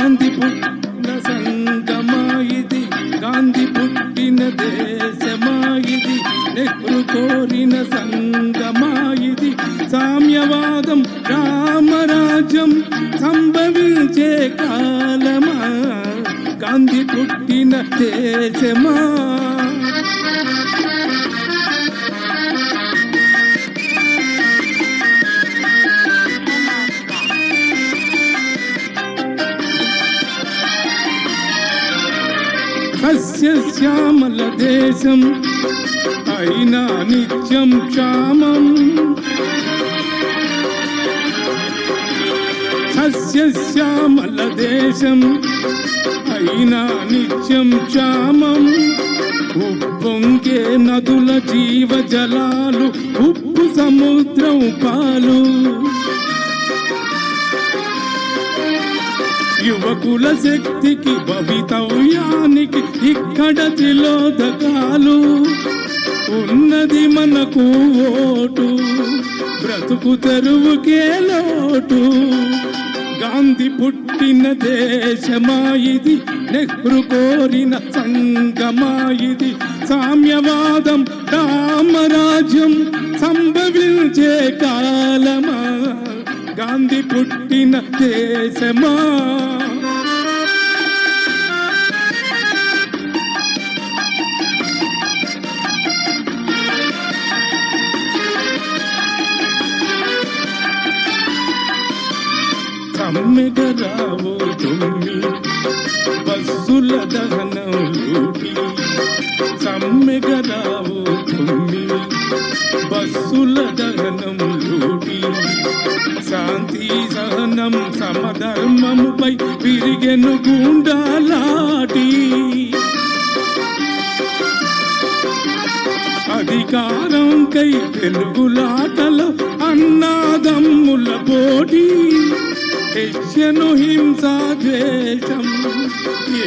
గాంధీ పుట్టిన సంగమా ఇది, గాంధీ పుట్టిన దేశమా ఇది, నెహ్రూ కోరిన సంగమా ఇది, సామ్యవాదం రామరాజ్యం సంభవించే కాలమా, గాంధీ పుట్టిన దేశమా. సస్యశ్యామల దేశం అయినా నిత్యం క్షామం, సస్యశ్యామల దేశం అయినా నిత్యం క్షామం, ఉప్పొంగే నదుల జీవ జలాలు ఉప్పు సముద్రం పాలు, యువకుల శక్తికి భవితవ్యానికి ఇక్కడ తిలోదకాలు, ఉన్నది మనకు ఓటు బ్రతుకు తెరువుకే లోటు, గాంధీ పుట్టిన దేశమా ఇది, నెహ్రూ కోరిన సంగమా ఇది, సామ్యవాదం రామరాజ్యం సంభవించే కాలమా, గాంధీ పుట్టిన దేశమా. సమ్మెగరావు తుమ్మి బస్సుల దహనం లూటి, సమ్మెగరావు తుమ్మి బస్సుల దహనం లూటి, శాంతి సహనం సమధర్మముపై విరిగెను గుండాలాటి, అధికారం కై తెలుగులాటలో అన్నాదమ్ముల పోటీ, హెచ్చను హింసా ద్వేషం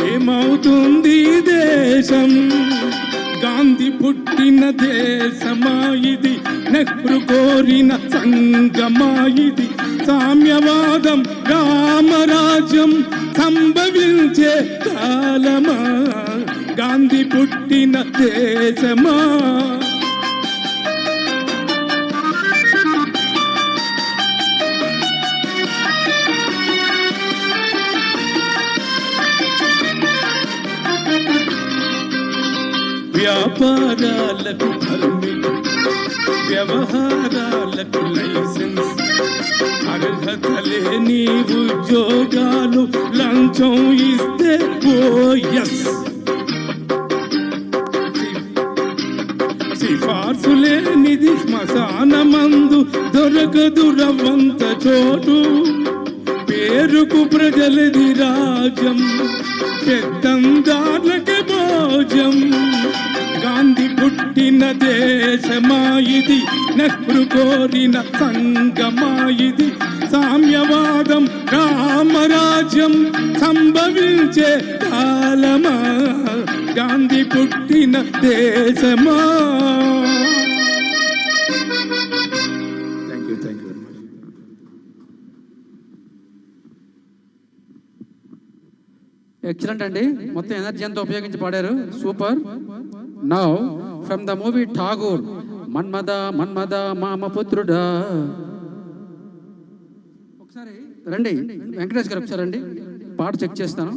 ఏమవుతుంది దేశం, గాంధీ పుట్టిన దేశమా ఇది, నెహ్రూ కోరిన సంగమా ఇది, సామ్యవాదం రామరాజ్యం సంభవించే కాలమా, గాంధీ పుట్టిన దేశమా. వ్యాపారాలకు పర్మిట్, వ్యవహారాలకు లైసెన్స్, అర్హత లేని ఉద్యోగాలు లంచం ఇస్తే ఓఎస్, సిఫార్సు లేనిది శ్మశాన మందు దొరకదు రవ్వంత చోటు, పేరుకు ప్రజలది రాజ్యం పెద్దందార్లకి భోజం, గాంధీ పుట్టిన దేశమా ఇది, నెహ్రూ కోరిన సంగమా ఇది, సామ్యవాదం రామరాజ్యం సంభవించే కాలమా, గాంధీ పుట్టిన దేశమా. Thank you very much. Excellent అండి, మొత్తం ఎనర్జీ అంతా ఉపయోగించి పాడారు, super. Now from the movie Tagore, మన్మద మన్మద మామపుత్రుడా. ఒకసారి రండి వెంకటేష్ గారు, ఒకసారి రండి, పాట చెక్ చేస్తాను.